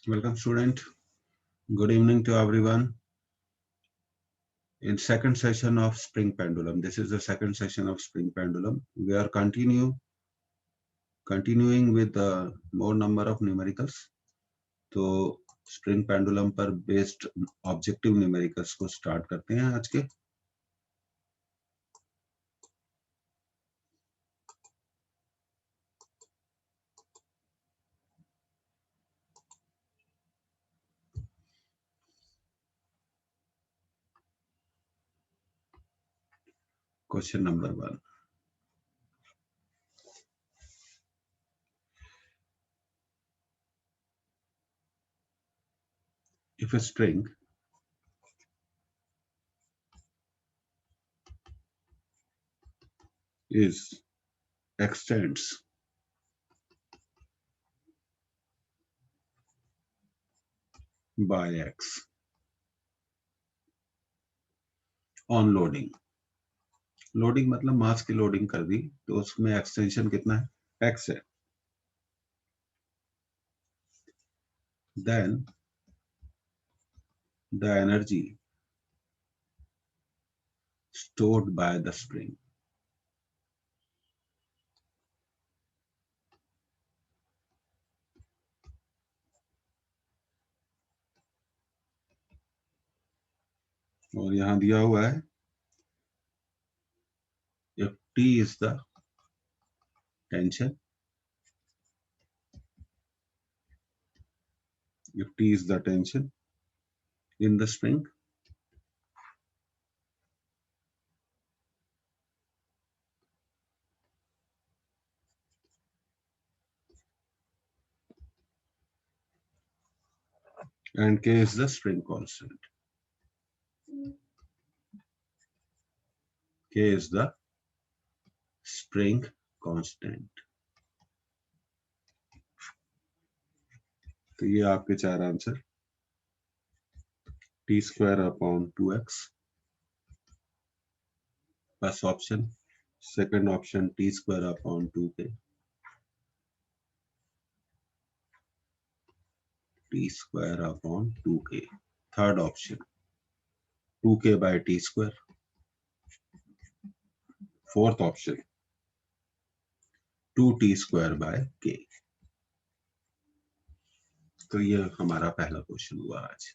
Welcome student. Good evening to everyone. In second session of spring pendulum, this is the second session of spring pendulum. We are continuing with the more number of numericals. तो spring pendulum पर based objective numericals को start करते हैं आज के। Question number 1, if a string is extends by x on loading, loading मतलब मास की loading कर दी तो उसमें एक्सटेंशन कितना है, x है, then the energy stored by the spring और यहां दिया हुआ है if T is the tension, if T is the tension in the spring, and K is the spring constant. K is the spring constant. तो ये आपके चार answer, t²/2x first option, second option t²/2k, t²/2k, third option 2k/t², fourth option 2t²/k। तो ये हमारा पहला question हुआ आज।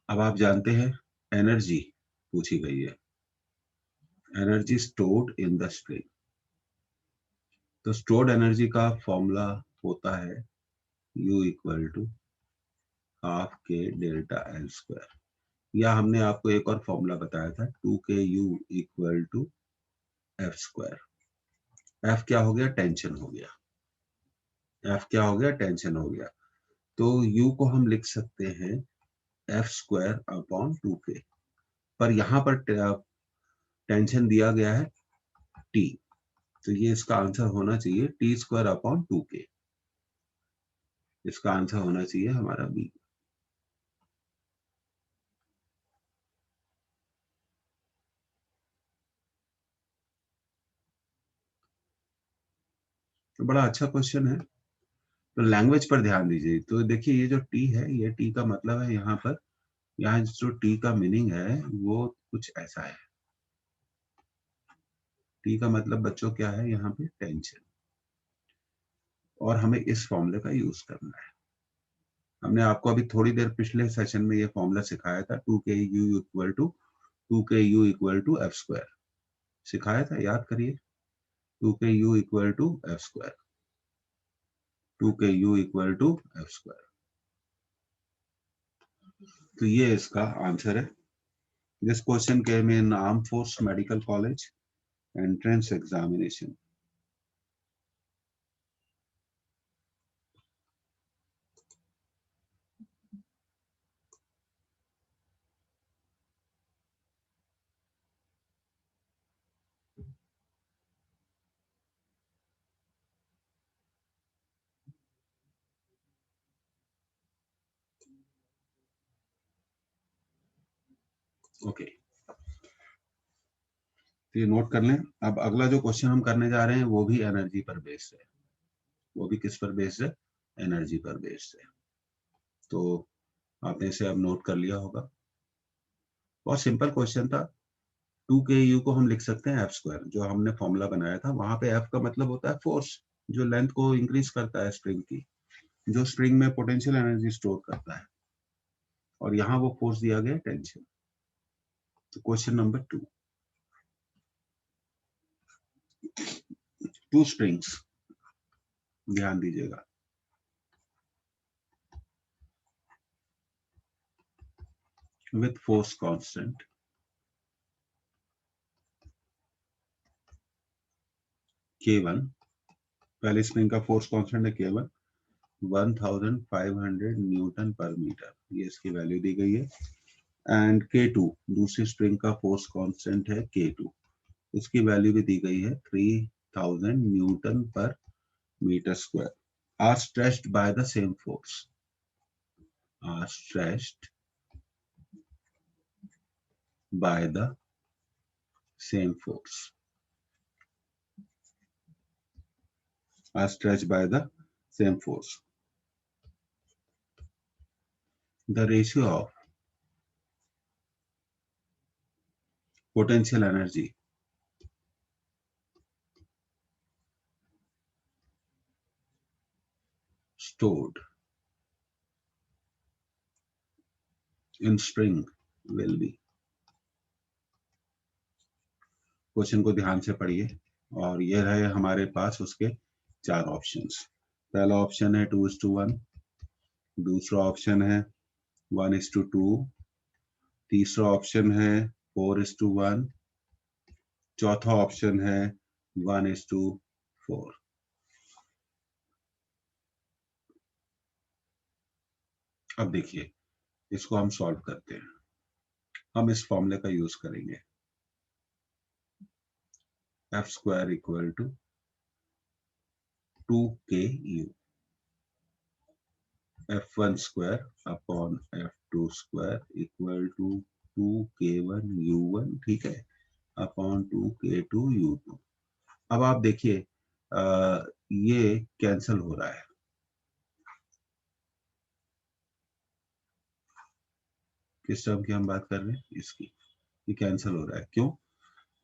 अब आप जानते हैं एनर्जी पूछी गई है, energy stored in the spring. तो स्टोर्ड एनर्जी का फॉर्मूला होता है U = ½ k डेल्टा L², या हमने आपको एक और फॉर्मूला बताया था 2KU = F²। F क्या हो गया, टेंशन हो गया, F क्या हो गया, टेंशन हो गया। तो U को हम लिख सकते हैं F²/2k, पर यहां पर टेंशन दिया गया है T, तो ये इसका आंसर होना चाहिए T²/2k, इसका आंसर होना चाहिए हमारा B। तो बड़ा अच्छा क्वेश्चन है। तो लैंग्वेज पर ध्यान दीजिए। तो देखिए ये जो टी है, ये टी का मतलब है यहाँ पर, यहाँ जो टी का मीनिंग है वो कुछ ऐसा है। टी का मतलब बच्चों क्या है यहाँ पे? टेंशन। और हमें इस फॉर्मूले का यूज करना है। हमने आपको अभी थोड़ी देर पिछले सेशन में ये फॉर्मूला सिखाया था, 2ku equal to 2ku equal to F square सिखाया था, याद करिए। 2ku equal to F square, 2ku equal to F square. तो ये इसका आंसर है। This question came in arm force medical college entrance examination. Okay, तो ये नोट कर लें। अब अगला जो क्वेश्चन हम करने जा रहे हैं वो भी एनर्जी पर बेस्ड है। वो भी किस पर बेस्ड है? एनर्जी पर बेस्ड है। तो आपने इसे अब नोट कर लिया होगा। बहुत सिंपल क्वेश्चन था। 2ku को हम लिख सकते हैं एफ स्क्वायर, जो हमने फॉर्मूला बनाया था। वहां पे एफ का मतलब होता है फोर्स, जो लेंथ को इंक्रीज करता है स्प्रिंग की, जो स्प्रिंग में पोटेंशियल एनर्जी स्टोर करता है। और यहाँ वो फोर्स दिया गया टेंशन। तो क्वेश्चन नंबर 2, टू स्प्रिंग्स, ध्यान दीजिएगा। विथ फोर्स कांस्टेंट K1, पहले स्प्रिंग का फोर्स कांस्टेंट है K1, 1500 न्यूटन पर मीटर, ये इसकी वैल्यू दी गई है। एंड K2, दूसरी स्प्रिंग का फोर्स कांस्टेंट है K2, उसकी वैल्यू भी दी गई है 3000 newton per metre square, are stretched by the same force, are stretched by the same force, are stretched by the same force. The ratio of potential energy stored in spring will be, question को ध्यान से पढ़िए। और ये रहे हमारे पास उसके चार ऑप्शंस। पहला ऑप्शन है 2:1, दूसरा ऑप्शन है 1:2, तीसरा ऑप्शन है 4:1, चौथा ऑप्शन है 1:4। अब देखिए, इसको हम सॉल्व करते हैं। हम इस फॉर्मूले का यूज करेंगे, F square equal to 2ku, f1 square upon f2 square equal to 2k1 u1, ठीक है, अपॉन 2k2 u2। अब आप देखिए, ये कैंसल हो रहा है। किस टर्म की हम बात कर रहे हैं? इसकी। ये कैंसल हो रहा है, क्यों?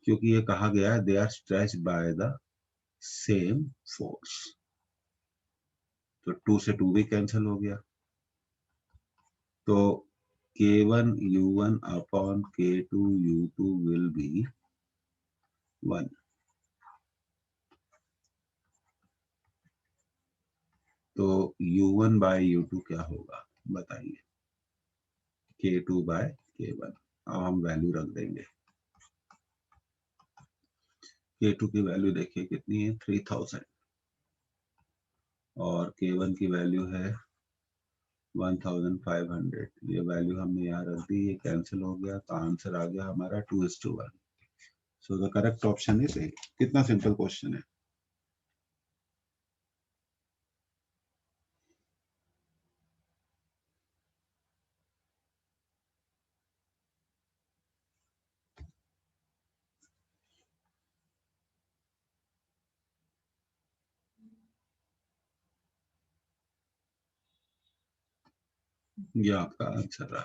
क्योंकि ये कहा गया है they are stretched by the same force. तो 2 से 2 भी कैंसिल हो गया। तो k1 u1 upon k2 u2 will be 1। तो u1 बाय u2 क्या होगा बताइए? k2 bye k1। अब हम वैल्यू रख देंगे। k2 की वैल्यू देखिए कितनी है, 3000, और k1 की वैल्यू है 1500। ये वैल्यू हमने यहाँ रख दी, ये कैंसिल हो गया, तो आंसर आ गया हमारा 2:1। So the correct option is a. कितना सिंपल क्वेश्चन है। ये आपका आंसर रहा।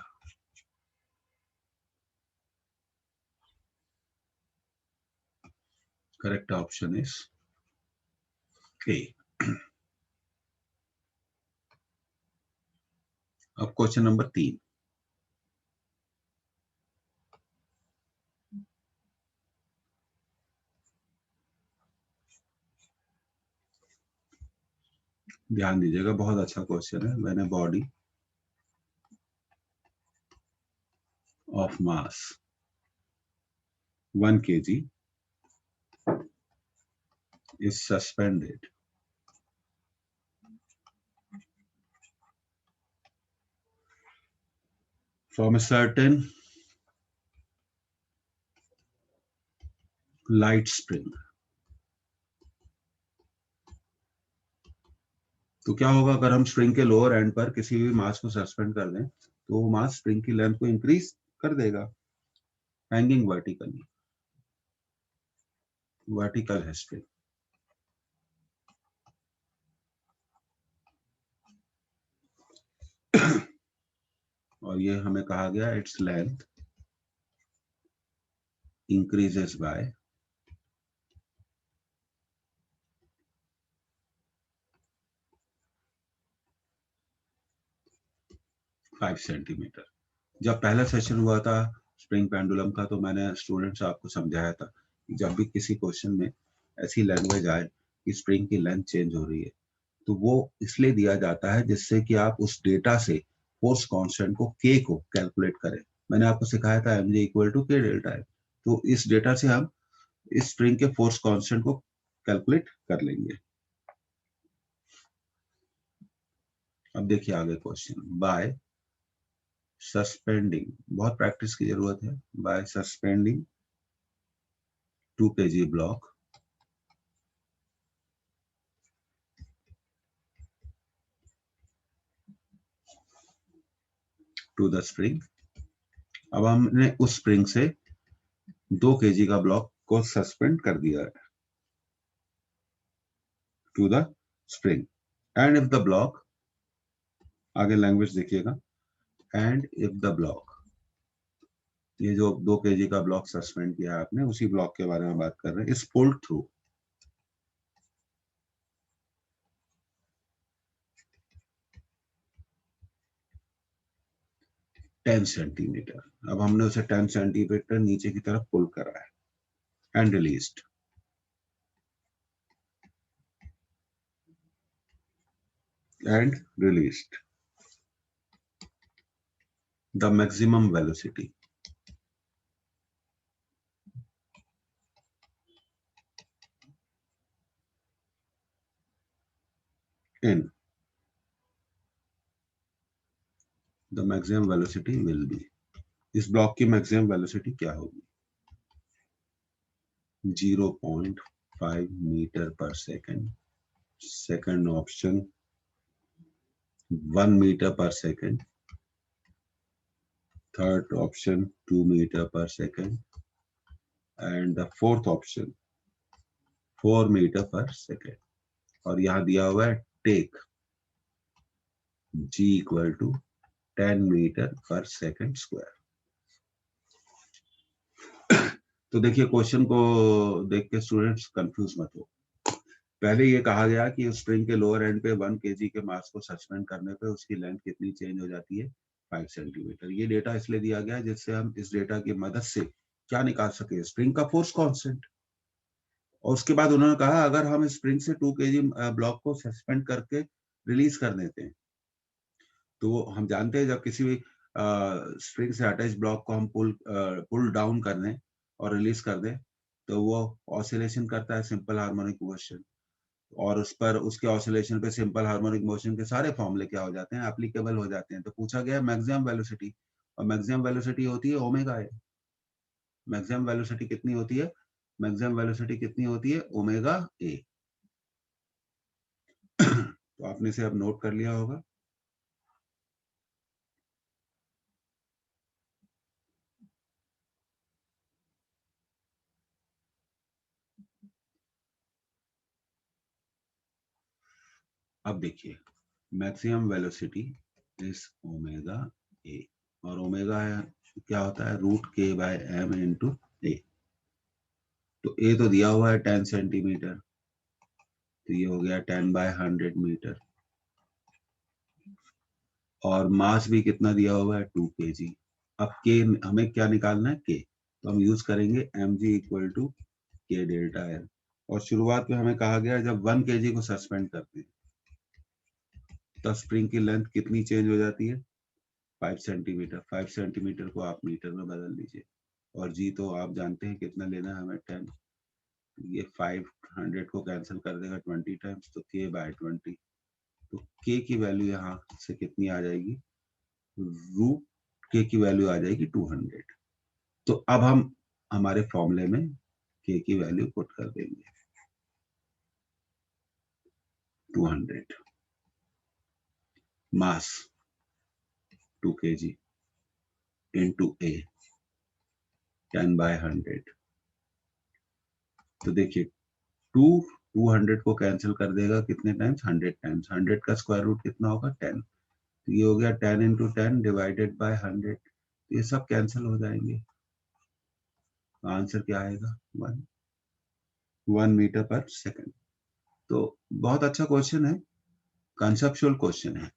Correct option is a. अब क्वेश्चन नंबर 3। ध्यान दीजिएगा, बहुत अच्छा क्वेश्चन है। When a body of mass 1 kg is suspended from a certain light spring, तो क्या होगा अगर हम स्प्रिंग के लोअर एंड पर किसी भी मास को सस्पेंड कर दें, तो वो मास स्प्रिंग की लेंथ को इंक्रीज कर देगा। हैंगिंग वर्टिकली, वर्टिकल है स्प्रिंग। और ये हमें कहा गया its length increases by 5 centimetre. जब पहला सेशन हुआ था स्प्रिंग पेंडुलम का, तो मैंने स्टूडेंट्स आपको समझाया था कि जब भी किसी क्वेश्चन में ऐसी लैंग्वेज आए कि स्प्रिंग की लेंथ चेंज हो रही है, तो वो इसलिए दिया जाता है जिससे कि आप उस डेटा से फोर्स कांस्टेंट को के को कैलकुलेट करें। मैंने आपको सिखाया था mg इक्वल टू के डेल्टा है, तो इस डेटा से हम इस स्प्रिंग के फोर्स कांस्टेंट को कैलकुलेट कर लेंगे। अब देखिए आगे क्वेश्चन। बाय सस्पेंडिंग, बहुत प्रैक्टिस की जरूरत है। By suspending 2 kg block to the spring, अब हमने उस स्प्रिंग से 2 kg का ब्लॉक को सस्पेंड कर दिया है to the spring, and if the block, आगे लैंग्वेज देखिएगा, एंड इफ द ब्लॉक, ये जो 2 kg का ब्लॉक सस्पेंड किया है आपने, उसी ब्लॉक के बारे में बात कर रहे हैं। इज पुल्ड थ्रू 10 सेंटीमीटर, अब हमने उसे 10 सेंटीमीटर नीचे की तरफ पुल करा है, and released, and released the maximum velocity in, the maximum velocity will be, इस ब्लॉक की मैक्सिमम वेलोसिटी क्या होगी? 0.5 metre per second. Second option 1 metre per second. Third option 2 metre per second, and the fourth option 4 metre per second. और यहाँ दिया हुआ है take g equal to 10 metre per second square. तो देखिए क्वेश्चन को देख के स्टूडेंट्स कंफ्यूज मत हो। पहले ये कहा गया कि स्प्रिंग के लोअर एंड पे 1 kg के मास को सस्पेंड करने पे उसकी लेंथ कितनी चेंज हो जाती है? 5 सेंटीमीटर। ये डेटा इसलिए दिया गया है जिससे हम इस डेटा की मदद से क्या निकाल सके? स्प्रिंग का फोर्स कांस्टेंट। और उसके बाद उन्होंने कहा अगर हम स्प्रिंग से 2 kg ब्लॉक को सस्पेंड करके रिलीज कर देते हैं, तो हम जानते हैं जब किसी भी स्प्रिंग से अटैच ब्लॉक को हम पुल डाउन कर दें और रिलीज कर दें, तो वो ऑसिलेशन करता है, सिंपल हार्मोनिक मोशन। और उस पर उसके ऑसिलेशन पे सिंपल हार्मोनिक मोशन के सारे फॉर्मूले क्या हो जाते हैं? एप्लीकेबल हो जाते हैं। तो पूछा गया मैक्सिमम वेलोसिटी, और मैक्सिमम वेलोसिटी होती है ओमेगा ए। मैक्सिमम वेलोसिटी कितनी होती है? मैक्सिमम वेलोसिटी कितनी होती है? Omega A. तो आपने इसे अब नोट कर लिया होगा। अब देखिए maximum velocity is omega A, और ओमेगा क्या होता है, रूट के बाय एम इंटू ए। तो ए तो दिया हुआ है 10 सेंटीमीटर, तो ये हो गया 10/100 मीटर, और मास भी कितना दिया हुआ है 2 kg। अब के हमें क्या निकालना है, के, तो हम यूज करेंगे mg इक्वल टू के डेल्टा एल। और शुरुआत में हमें कहा गया जब 1 kg को सस्पेंड करते हैं तो स्प्रिंग की लेंथ कितनी चेंज हो जाती है, 5 सेंटीमीटर। 5 सेंटीमीटर को आप मीटर में बदल लीजिए, और जी तो आप जानते हैं कितना लेना है हमें, 10। ये 500 को कैंसिल कर देगा 20 टाइम्स, तो के बाय 20। तो के की वैल्यू यहाँ से कितनी आ जाएगी, रूट के की वैल्यू आ जाएगी 200। तो अब हम हमारे फॉर्मूले में के की वैल्यू पुट कर देंगे 200, मास 2 kg इंटू ए 10/100। तो देखिए 200 को कैंसिल कर देगा कितने टाइम्स, 100 टाइम्स। 100 का स्क्वायर रूट कितना होगा, 10। तो ये हो गया 10 इंटू 10 डिवाइडेड बाय 100। ये सब कैंसिल हो जाएंगे, तो आंसर क्या आएगा, 1 मीटर पर सेकंड। तो बहुत अच्छा क्वेश्चन है, कंसेप्चुअल क्वेश्चन है।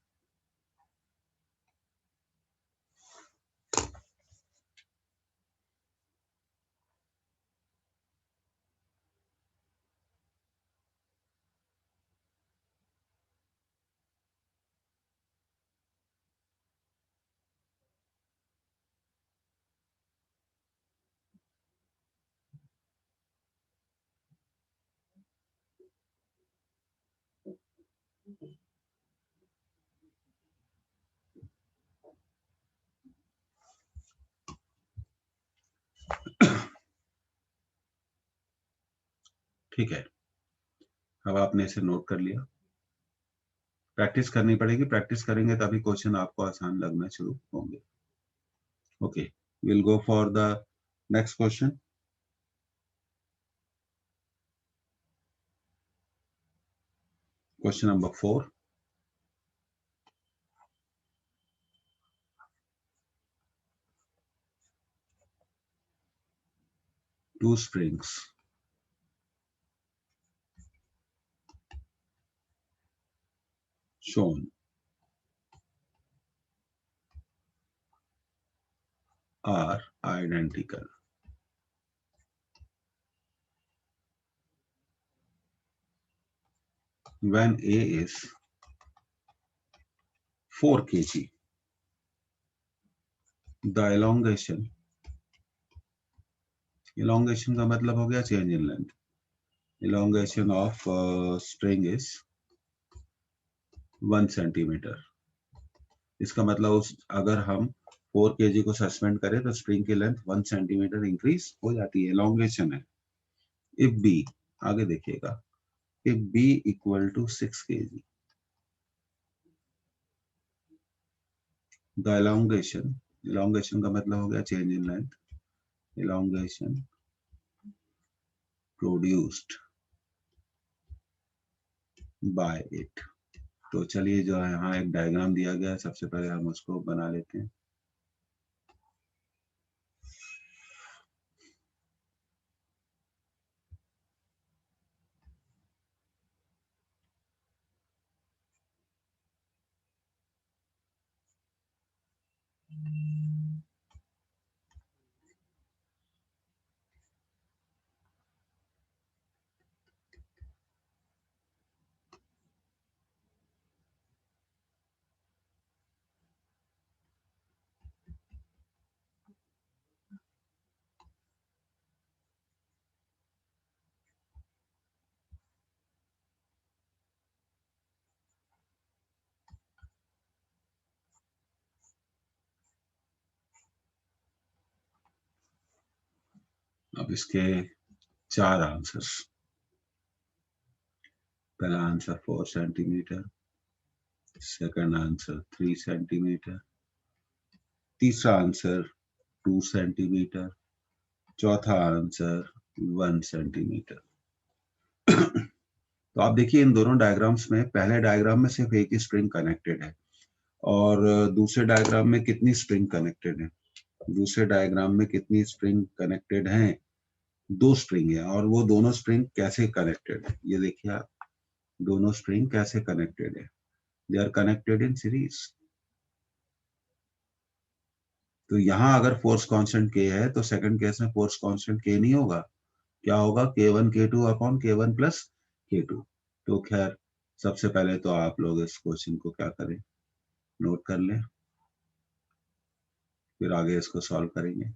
ठीक है, अब आपने इसे नोट कर लिया। प्रैक्टिस करनी पड़ेगी, प्रैक्टिस करेंगे तभी क्वेश्चन आपको आसान लगना शुरू होंगे। Okay, will go for the next question. Question number 4। Two springs shown are identical when A is 4 kg. The elongation का मतलब हो गया change in length. elongation of string is 1 centimetre. इसका मतलब अगर हम 4 kg को सस्पेंड करें तो स्प्रिंग की लेंथ 1 सेंटीमीटर इंक्रीज हो जाती है, elongation है। इफ बी, आगे देखिएगा, if B equal to 6 kg, the elongation का मतलब हो गया change in length, elongation produced by it। तो चलिए जो है यहाँ एक डायग्राम दिया गया है, सबसे पहले हम उसको बना लेते हैं। अब इसके 4 आंसर्स। पहला answer 4 centimetre, second answer 3 centimetre, तीसरा आंसर 2 सेंटीमीटर, चौथा आंसर 1 सेंटीमीटर। तो आप देखिए इन दोनों डायग्राम्स में, पहले डायग्राम में सिर्फ एक ही स्प्रिंग कनेक्टेड है, और दूसरे डायग्राम में कितनी स्प्रिंग कनेक्टेड है, दूसरे डायग्राम में कितनी स्प्रिंग कनेक्टेड हैं, 2 स्प्रिंग है, और वो दोनों स्प्रिंग कैसे कनेक्टेड है, ये देखिए आप, दोनों स्प्रिंग कैसे कनेक्टेड है, they are connected in series. तो यहाँ अगर फोर्स कांस्टेंट k है तो सेकंड केस में फोर्स कांस्टेंट k नहीं होगा, क्या होगा, k1 k2 upon k1 plus k2। तो खैर सबसे पहले तो आप लोग इस क्वेश्चन को क्या करें, नोट कर लें, फिर आगे इसको सॉल्व करेंगे।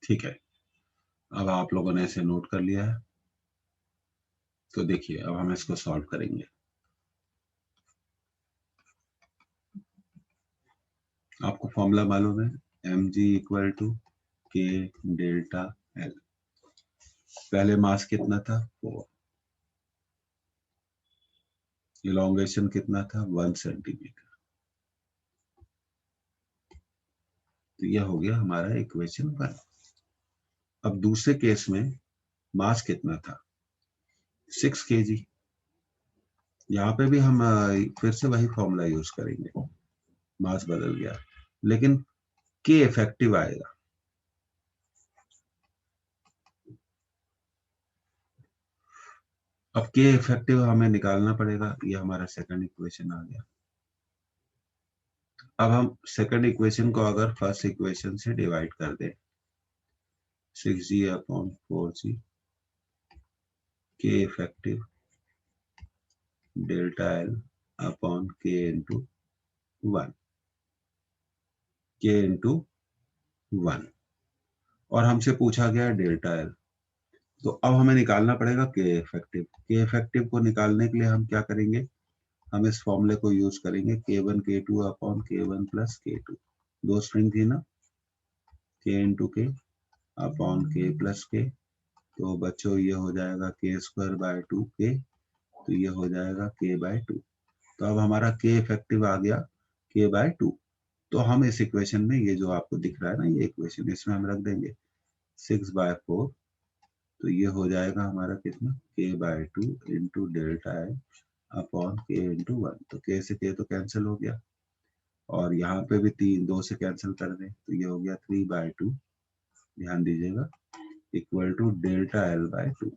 ठीक है, अब आप लोगों ने इसे नोट कर लिया है, तो देखिए अब हम इसको सॉल्व करेंगे। आपको फॉर्मूला मालूम है, mg equal to k delta l। पहले मास कितना था 4, इलोंगेशन कितना था 1 सेंटीमीटर। तो यह हो गया हमारा इक्वेशन 1। अब दूसरे केस में मास कितना था 6 kg। यहाँ पे भी हम फिर से वही फॉर्मूला यूज करेंगे, मास बदल गया लेकिन के इफेक्टिव आएगा। अब के इफेक्टिव हमें निकालना पड़ेगा, ये हमारा सेकंड इक्वेशन आ गया। अब हम सेकंड इक्वेशन को अगर फर्स्ट इक्वेशन से डिवाइड कर दें, 6g अपॉन 4g के इफेक्टिव डेल्टा एल अपॉन के इंटू 1, के इंटू 1, और हमसे पूछा गया है डेल्टा एल। तो अब हमें निकालना पड़ेगा के इफेक्टिव। के इफेक्टिव को निकालने के लिए हम क्या करेंगे, हम इस फॉर्मूले को यूज करेंगे, k1 k2 upon k1 plus k2। 2 string थी ना, k इंटू के अपॉन k प्लस के, तो बच्चों ये हो जाएगा k स्क्वायर बाय 2k, तो ये हो जाएगा k बाय 2। तो अब हमारा k इफेक्टिव आ गया k बाय 2। तो हम इस इक्वेशन में ये जो आपको दिख रहा है ना, ये इक्वेशन इसमें हम रख देंगे 6/4। तो ये हो जाएगा हमारा कितना, k by 2 into delta L upon k into 1। तो k से k तो कैंसिल हो गया, और यहाँ पे भी 2 से कैंसिल कर दें, तो ये हो गया 3/2, ध्यान दीजिएगा, equal to delta L by 2।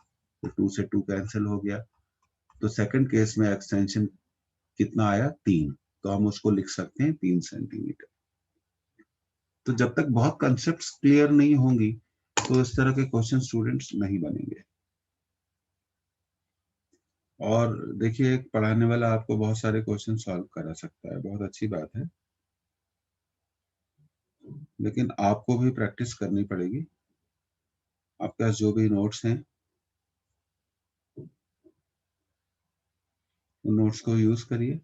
तो 2 से 2 कैंसिल हो गया। तो सेकंड केस में एक्सटेंशन कितना आया 3, तो हम उसको लिख सकते हैं 3 सेंटीमीटर। तो जब तक बहुत कंसेप्ट क्लियर नहीं होंगी तो इस तरह के क्वेश्चन स्टूडेंट्स नहीं बनेंगे। और देखिए, एक पढ़ाने वाला आपको बहुत सारे क्वेश्चन सॉल्व करा सकता है, बहुत अच्छी बात है, लेकिन आपको भी प्रैक्टिस करनी पड़ेगी। आपके पास जो भी नोट्स हैं, उन नोट्स को यूज करिए।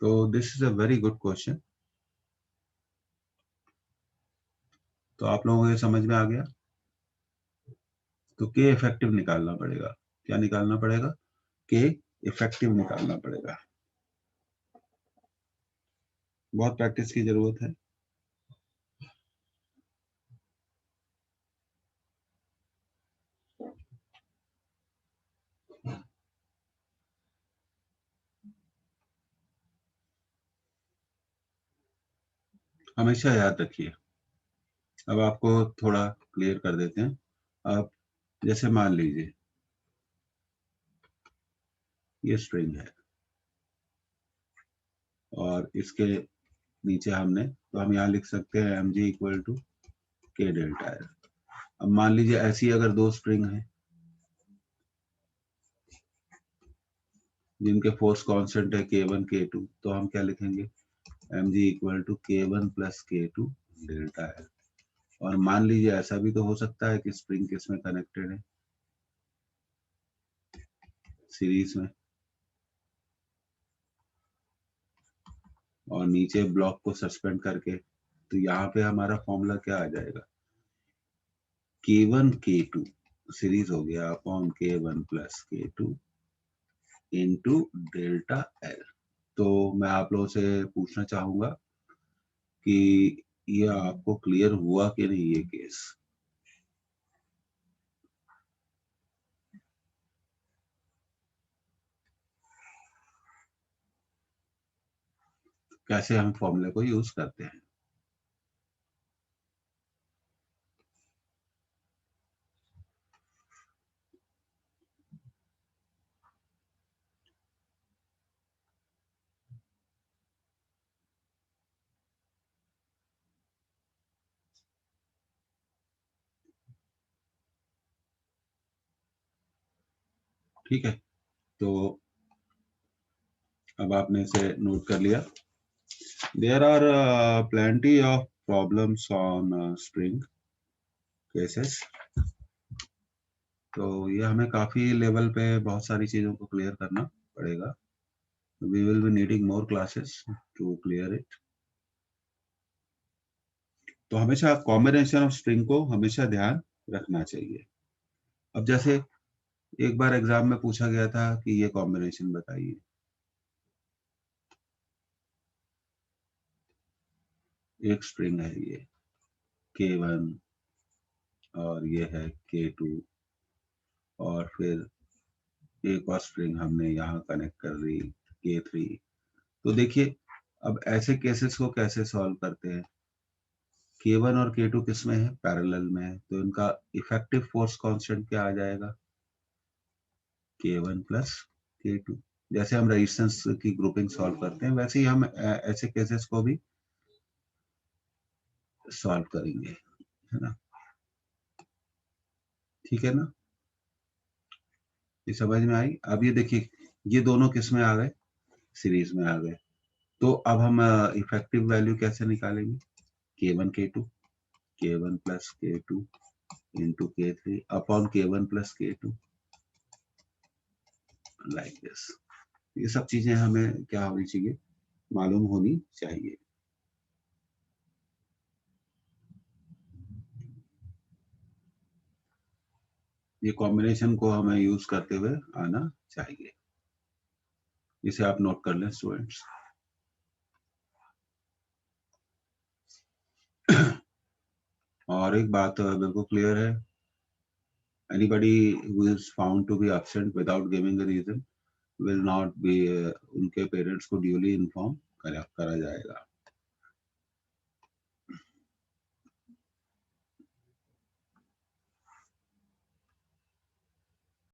तो this is a very good question. तो आप लोगों को ये समझ में आ गया। तो के इफेक्टिव निकालना पड़ेगा, क्या निकालना पड़ेगा, के इफेक्टिव निकालना पड़ेगा। बहुत प्रैक्टिस की जरूरत है। हमेशा याद रखिए। अब आपको थोड़ा क्लियर कर देते हैं। अब जैसे मान लीजिए ये स्ट्रिंग है और इसके नीचे हमने, तो हम यहाँ लिख सकते हैं mg इक्वल टू के डेल्टा एल। अब मान लीजिए ऐसी अगर 2 स्प्रिंग हैं जिनके फोर्स कांस्टेंट है k1 k2, तो हम क्या लिखेंगे, mg equal to k1 plus k2 delta L. और मान लीजिए ऐसा भी तो हो सकता है कि स्प्रिंग किस में कनेक्टेड है, सीरीज में, और नीचे ब्लॉक को सस्पेंड करके, तो यहाँ पे हमारा फॉर्मूला क्या आ जाएगा, K1 K2 सीरीज हो गया upon K1 plus K2 into delta L। तो मैं आप लोगों से पूछना चाहूंगा कि ये आपको क्लियर हुआ कि नहीं ये केस। कैसे हम फॉर्मूले को यूज करते हैं। ठीक है, तो अब आपने इसे नोट कर लिया। There are plenty of problems on spring cases. तो ये हमें काफी लेवल पे बहुत सारी चीजों को क्लियर करना पड़ेगा। We will be needing more classes to clear it. तो हमेशा कॉम्बिनेशन ऑफ स्प्रिंग को हमेशा ध्यान रखना चाहिए। अब जैसे एक बार एग्जाम में पूछा गया था कि ये कॉम्बिनेशन बताइए, एक स्प्रिंग है ये K1 और ये है K2 और फिर एक और स्प्रिंग हमने यहाँ कनेक्ट कर दी K3। तो देखिए अब ऐसे केसेस को कैसे सॉल्व करते हैं। K1 और K2 किस में है, पैरेलल में है, तो इनका इफेक्टिव फोर्स कांस्टेंट क्या आ जाएगा, K1 प्लस K2। जैसे हम रेजिस्टेंस की ग्रुपिंग सॉल्व करते हैं वैसे ही हम ऐसे केसेस को भी सॉल्व करेंगे, है ना। ठीक है ना, ये समझ में आई। अब ये देखिए ये दोनों किस में आ गए, सीरीज में आ गए। तो अब हम इफेक्टिव वैल्यू कैसे निकालेंगे, K1 K2 K1 plus K2 into K3 upon K1 plus K2 like this. ये सब चीजें हमें क्या होनी चाहिए, मालूम होनी चाहिए। ये कॉम्बिनेशन को हमें यूज करते हुए आना चाहिए। इसे आप नोट कर लें स्टूडेंट्स। और एक बात बिल्कुल क्लियर है, anybody who is found to be absent without giving a reason will not be उनके पेरेंट्स को ड्यूली इन्फॉर्म करा जाएगा।